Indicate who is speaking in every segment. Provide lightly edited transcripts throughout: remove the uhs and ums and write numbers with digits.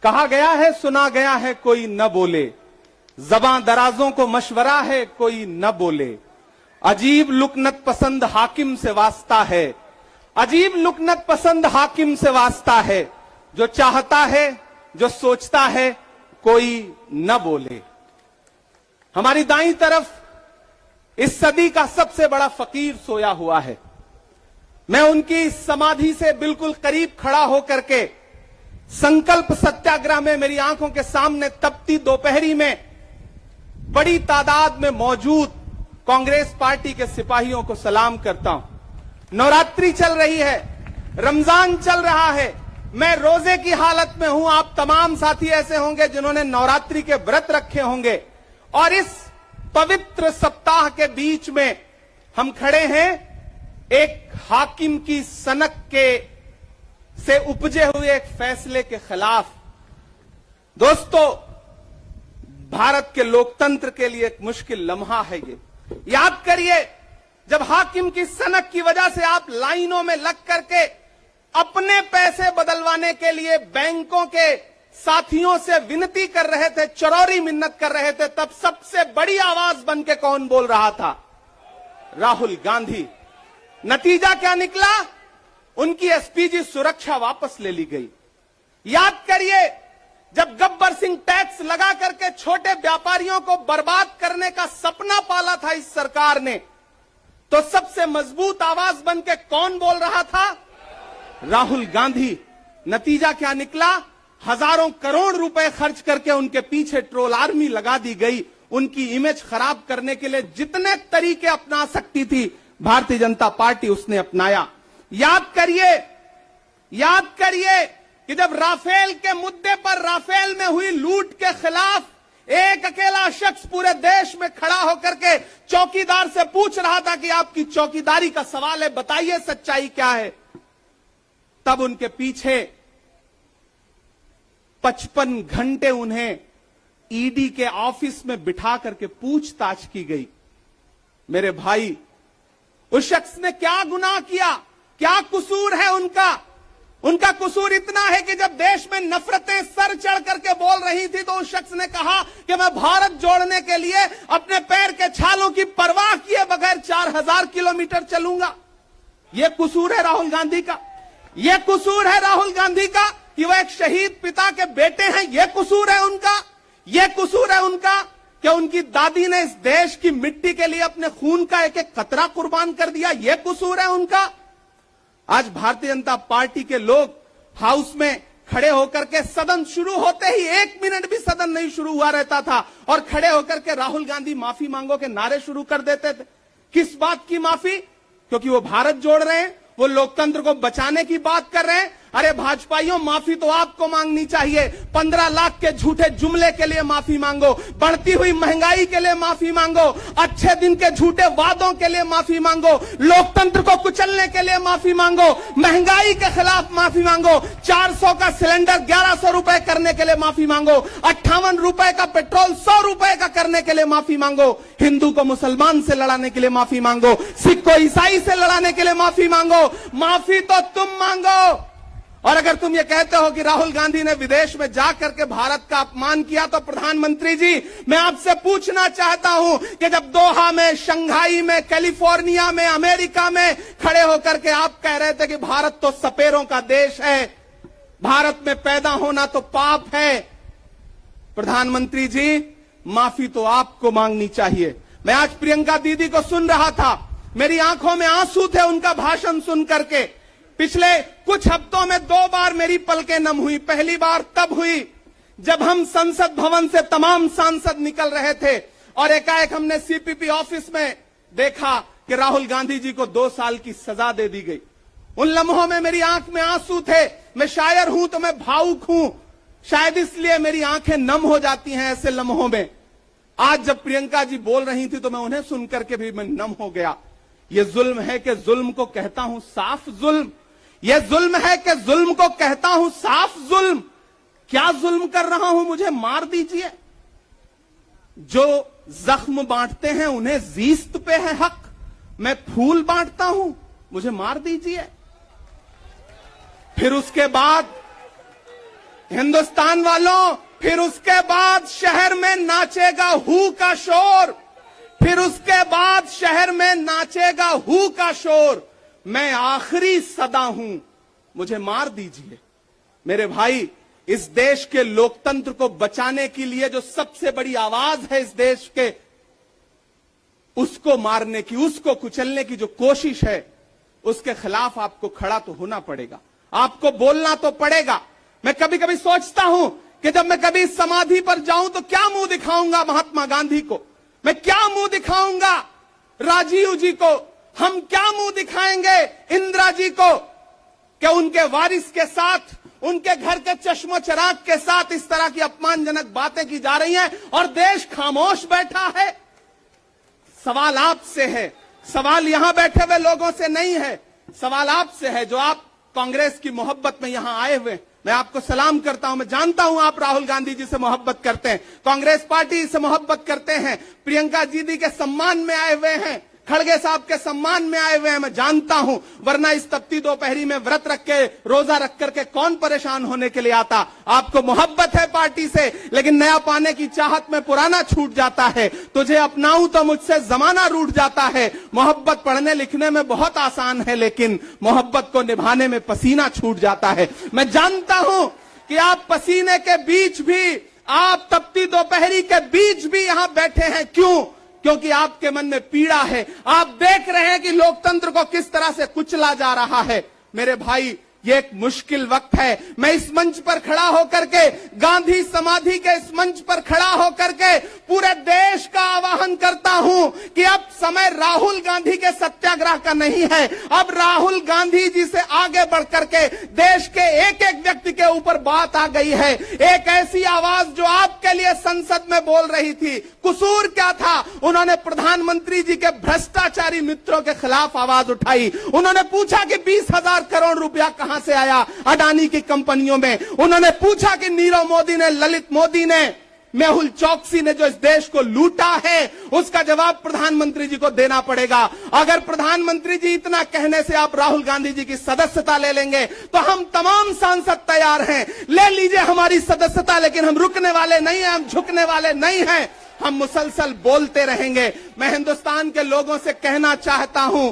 Speaker 1: कहा गया है सुना गया है कोई न बोले, ज़बां दराजों को मशवरा है कोई न बोले। अजीब लुकनत पसंद हाकिम से वास्ता है, अजीब लुकनत पसंद हाकिम से वास्ता है। जो चाहता है जो सोचता है कोई न बोले। हमारी दाईं तरफ इस सदी का सबसे बड़ा फकीर सोया हुआ है। मैं उनकी समाधि से बिल्कुल करीब खड़ा होकर के संकल्प सत्याग्रह में मेरी आंखों के सामने तपती दोपहरी में बड़ी तादाद में मौजूद कांग्रेस पार्टी के सिपाहियों को सलाम करता हूं। नवरात्रि चल रही है, रमजान चल रहा है, मैं रोजे की हालत में हूं। आप तमाम साथी ऐसे होंगे जिन्होंने नवरात्रि के व्रत रखे होंगे और इस पवित्र सप्ताह के बीच में हम खड़े हैं एक हाकिम की सनक के से उपजे हुए एक फैसले के खिलाफ। दोस्तों, भारत के लोकतंत्र के लिए एक मुश्किल लम्हा है ये। याद करिए, जब हाकिम की सनक की वजह से आप लाइनों में लग करके अपने पैसे बदलवाने के लिए बैंकों के साथियों से विनती कर रहे थे, चरौरी मिन्नत कर रहे थे, तब सबसे बड़ी आवाज बन के कौन बोल रहा था? राहुल गांधी। नतीजा क्या निकला? उनकी एसपीजी सुरक्षा वापस ले ली गई। याद करिए, जब गब्बर सिंह टैक्स लगा करके छोटे व्यापारियों को बर्बाद करने का सपना पाला था इस सरकार ने, तो सबसे मजबूत आवाज बन के कौन बोल रहा था? राहुल गांधी। नतीजा क्या निकला? हजारों करोड़ रुपए खर्च करके उनके पीछे ट्रोल आर्मी लगा दी गई। उनकी इमेज खराब करने के लिए जितने तरीके अपना सकती थी भारतीय जनता पार्टी उसने अपनाया। याद करिए कि जब राफेल के मुद्दे पर राफेल में हुई लूट के खिलाफ एक अकेला शख्स पूरे देश में खड़ा होकर के चौकीदार से पूछ रहा था कि आपकी चौकीदारी का सवाल है, बताइए सच्चाई क्या है। तब उनके पीछे 55 घंटे उन्हें ईडी के ऑफिस में बिठा करके पूछताछ की गई। मेरे भाई, उस शख्स ने क्या गुनाह किया? क्या कसूर है उनका? उनका कसूर इतना है कि जब देश में नफरतें सर चढ़ करके बोल रही थी तो उस शख्स ने कहा कि मैं भारत जोड़ने के लिए अपने पैर के छालों की परवाह किए बगैर 4000 किलोमीटर चलूंगा। यह कसूर है राहुल गांधी का। यह कसूर है राहुल गांधी का कि वह एक शहीद पिता के बेटे हैं। यह कसूर है उनका। यह कसूर है उनका कि उनकी दादी ने इस देश की मिट्टी के लिए अपने खून का एक एक कतरा कुर्बान कर दिया। यह कसूर है उनका। आज भारतीय जनता पार्टी के लोग हाउस में खड़े होकर के सदन शुरू होते ही 1 मिनट भी सदन नहीं शुरू हुआ रहता था और खड़े होकर के राहुल गांधी माफी मांगो के नारे शुरू कर देते थे। किस बात की माफी? क्योंकि वो भारत जोड़ रहे हैं, वो लोकतंत्र को बचाने की बात कर रहे हैं। अरे भाजपाइयों, माफी तो आपको मांगनी चाहिए। 15 लाख के झूठे जुमले के लिए माफी मांगो, बढ़ती हुई महंगाई के लिए माफी मांगो, अच्छे दिन के झूठे वादों के लिए माफी मांगो, लोकतंत्र को कुचलने के लिए माफी मांगो, महंगाई के खिलाफ माफी मांगो, 400 का सिलेंडर 1100 रुपए करने के लिए माफी मांगो, 58 रुपए का पेट्रोल 100 रुपए का करने के लिए माफी मांगो, हिंदू को मुसलमान से लड़ाने के लिए माफी मांगो, सिख को ईसाई से लड़ाने के लिए माफी मांगो। माफी तो तुम मांगो। और अगर तुम ये कहते हो कि राहुल गांधी ने विदेश में जाकर के भारत का अपमान किया, तो प्रधानमंत्री जी, मैं आपसे पूछना चाहता हूं कि जब दोहा में, शंघाई में, कैलिफोर्निया में, अमेरिका में खड़े होकर के आप कह रहे थे कि भारत तो सपेरों का देश है, भारत में पैदा होना तो पाप है, प्रधानमंत्री जी, माफी तो आपको मांगनी चाहिए। मैं आज प्रियंका दीदी को सुन रहा था, मेरी आंखों में आंसू थे उनका भाषण सुन करके। पिछले कुछ हफ्तों में 2 बार मेरी पलकें नम हुई। पहली बार तब हुई जब हम संसद भवन से तमाम सांसद निकल रहे थे और एकाएक हमने सीपीपी ऑफिस में देखा कि राहुल गांधी जी को 2 साल की सजा दे दी गई। उन लम्हों में मेरी आंख में आंसू थे। मैं शायर हूं तो मैं भावुक हूं, शायद इसलिए मेरी आंखें नम हो जाती हैं ऐसे लम्हों में। आज जब प्रियंका जी बोल रही थी तो मैं उन्हें सुनकर के भी मैं नम हो गया। यह जुल्म है कि जुल्म को कहता हूं साफ जुल्म। यह जुल्म है कि जुल्म को कहता हूं साफ जुल्म। क्या जुल्म कर रहा हूं? मुझे मार दीजिए। जो जख्म बांटते हैं उन्हें जीस्त पे है हक। मैं फूल बांटता हूं, मुझे मार दीजिए। फिर हिंदुस्तान वालों, फिर उसके बाद शहर में नाचेगा हू का शोर, फिर उसके बाद शहर में नाचेगा हू का शोर। मैं आखिरी सदा हूं, मुझे मार दीजिए। मेरे भाई, इस देश के लोकतंत्र को बचाने के लिए जो सबसे बड़ी आवाज है इस देश के, उसको मारने की, उसको कुचलने की जो कोशिश है, उसके खिलाफ आपको खड़ा तो होना पड़ेगा, आपको बोलना तो पड़ेगा। मैं कभी कभी सोचता हूं कि जब मैं कभी समाधि पर जाऊं तो क्या मुंह दिखाऊंगा महात्मा गांधी को, मैं क्या मुंह दिखाऊंगा राजीव जी को, हम क्या मुंह दिखाएंगे इंदिरा जी को, कि उनके वारिस के साथ, उनके घर के चश्मो चिराग के साथ इस तरह की अपमानजनक बातें की जा रही हैं और देश खामोश बैठा है। सवाल आपसे है, सवाल यहां बैठे हुए लोगों से नहीं है, सवाल आपसे है जो आप कांग्रेस की मोहब्बत में यहां आए हुए। मैं आपको सलाम करता हूं, मैं जानता हूं आप राहुल गांधी जी से मोहब्बत करते हैं, कांग्रेस पार्टी से मोहब्बत करते हैं, प्रियंका दीदी के सम्मान में आए हुए हैं, खड़गे साहब के सम्मान में आए हुए हैं, मैं जानता हूं, वरना इस तपती दोपहरी में व्रत रख के, रोजा रख करके कौन परेशान होने के लिए आता। आपको मोहब्बत है पार्टी से, लेकिन नया पाने की चाहत में पुराना छूट जाता है। तुझे अपनाऊं तो मुझसे जमाना रूठ जाता है। मोहब्बत पढ़ने लिखने में बहुत आसान है, लेकिन मोहब्बत को निभाने में पसीना छूट जाता है। मैं जानता हूं कि आप पसीने के बीच भी, आप तपती दोपहरी के बीच भी यहां बैठे हैं। क्यों? क्योंकि आपके मन में पीड़ा है, आप देख रहे हैं कि लोकतंत्र को किस तरह से कुचला जा रहा है। मेरे भाई, ये एक मुश्किल वक्त है। मैं इस मंच पर खड़ा होकर के, गांधी समाधि के इस मंच पर खड़ा होकर के पूरे देश का आह्वान करता हूं कि अब समय राहुल गांधी के सत्याग्रह का नहीं है। अब राहुल गांधी जी से आगे बढ़ करके देश के एक एक व्यक्ति के ऊपर बात आ गई है। एक ऐसी आवाज जो आपके लिए संसद में बोल रही थी, कसूर क्या था? उन्होंने प्रधानमंत्री जी के भ्रष्टाचारी मित्रों के खिलाफ आवाज उठाई। उन्होंने पूछा कि 20,000 करोड़ रुपया कहां से आया अडानी की कंपनियों में। उन्होंने पूछा कि नीरव मोदी ने, ललित मोदी ने, मेहुल चौकसी ने जो इस देश को लूटा है, उसका जवाब प्रधानमंत्री जी को देना पड़ेगा। अगर प्रधानमंत्री जी इतना कहने से आप राहुल गांधी जी की सदस्यता ले लेंगे तो हम तमाम सांसद तैयार हैं, ले लीजिए हमारी सदस्यता, लेकिन हम रुकने वाले नहीं हैं, हम झुकने वाले नहीं हैं, हम मुसलसल बोलते रहेंगे। मैं हिंदुस्तान के लोगों से कहना चाहता हूं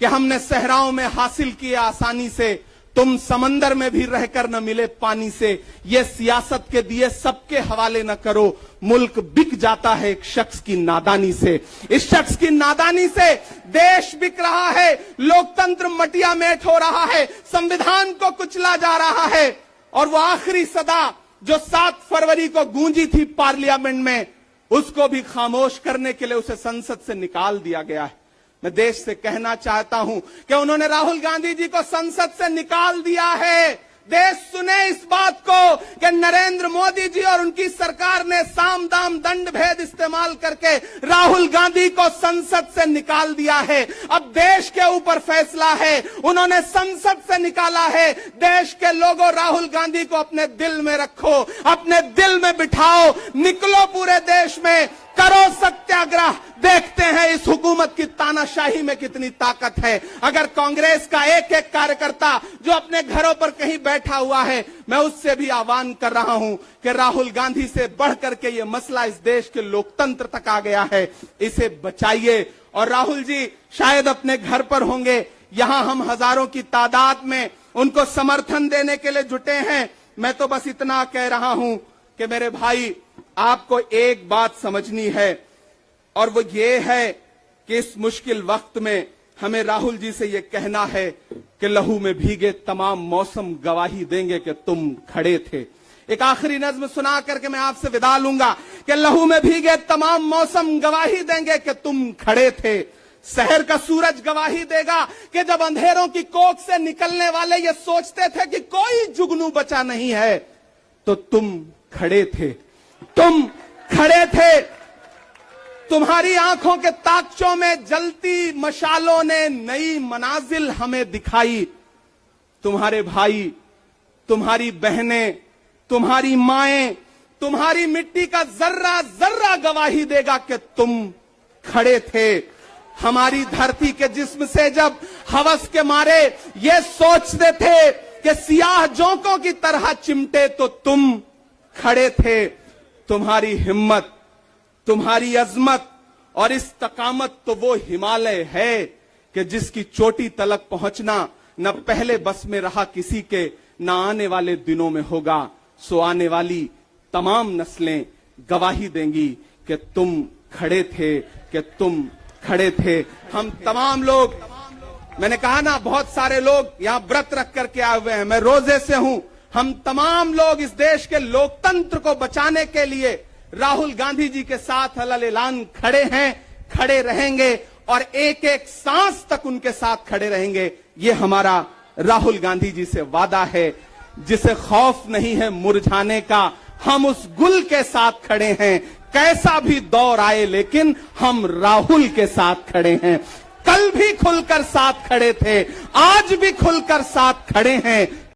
Speaker 1: कि हमने सहराओं में हासिल किया आसानी से, तुम समंदर में भी रहकर न मिले पानी से। ये सियासत के दिए सबके हवाले न करो, मुल्क बिक जाता है एक शख्स की नादानी से। इस शख्स की नादानी से देश बिक रहा है, लोकतंत्र मटिया मेट हो रहा है, संविधान को कुचला जा रहा है। और वो आखिरी सदा जो 7 फरवरी को गूंजी थी पार्लियामेंट में, उसको भी खामोश करने के लिए उसे संसद से निकाल दिया गया है। मैं देश से कहना चाहता हूं कि उन्होंने राहुल गांधी जी को संसद से निकाल दिया है। देश सुने इस बात को कि नरेंद्र मोदी जी और उनकी सरकार ने साम दाम दंड भेद इस्तेमाल करके राहुल गांधी को संसद से निकाल दिया है। अब देश के ऊपर फैसला है, उन्होंने संसद से निकाला है। देश के लोगों, राहुल गांधी को अपने दिल में रखो, अपने दिल में बिठाओ, निकलो पूरे देश में, करो सत्याग्रह। देखते हैं इस हुकूमत की तानाशाही में कितनी ताकत है। अगर कांग्रेस का एक एक कार्यकर्ता जो अपने घरों पर कहीं बैठा हुआ है, मैं उससे भी आह्वान कर रहा हूं कि राहुल गांधी से बढ़कर के ये मसला इस देश के लोकतंत्र तक आ गया है, इसे बचाइए। और राहुल जी शायद अपने घर पर होंगे, यहां हम हजारों की तादाद में उनको समर्थन देने के लिए जुटे हैं। मैं तो बस इतना कह रहा हूं कि मेरे भाई, आपको एक बात समझनी है, और वो ये है कि इस मुश्किल वक्त में हमें राहुल जी से ये कहना है कि लहू में भीगे तमाम मौसम गवाही देंगे कि तुम खड़े थे। एक आखिरी नज्म सुना करके मैं आपसे विदा लूंगा कि लहू में भीगे तमाम मौसम गवाही देंगे कि तुम खड़े थे। शहर का सूरज गवाही देगा कि जब अंधेरों की कोख से निकलने वाले ये सोचते थे कि कोई जुगनू बचा नहीं है, तो तुम खड़े थे, तुम खड़े थे। तुम्हारी आंखों के ताकचों में जलती मशालों ने नई मनाजिल हमें दिखाई। तुम्हारे भाई, तुम्हारी बहनें, तुम्हारी माएं, तुम्हारी मिट्टी का जर्रा जर्रा गवाही देगा कि तुम खड़े थे। हमारी धरती के जिस्म से जब हवस के मारे ये सोचते थे कि सियाह जोंकों की तरह चिमटे तो तुम खड़े थे। तुम्हारी हिम्मत, तुम्हारी अजमत और इस्तकामत तो वो हिमालय है कि जिसकी चोटी तलक पहुंचना न पहले बस में रहा किसी के, न आने वाले दिनों में होगा। सो आने वाली तमाम नस्लें गवाही देंगी कि तुम खड़े थे, कि तुम खड़े थे। हम तमाम लोग, मैंने कहा ना, बहुत सारे लोग यहां व्रत रख करके आए हुए हैं, मैं रोजे से हूं। हम तमाम लोग इस देश के लोकतंत्र को बचाने के लिए राहुल गांधी जी के साथ अलल ऐलान खड़े हैं, खड़े रहेंगे और एक एक सांस तक उनके साथ खड़े रहेंगे। ये हमारा राहुल गांधी जी से वादा है। जिसे खौफ नहीं है मुरझाने का, हम उस गुल के साथ खड़े हैं। कैसा भी दौर आए लेकिन हम राहुल के साथ खड़े हैं। कल भी खुलकर साथ खड़े थे, आज भी खुलकर साथ खड़े हैं।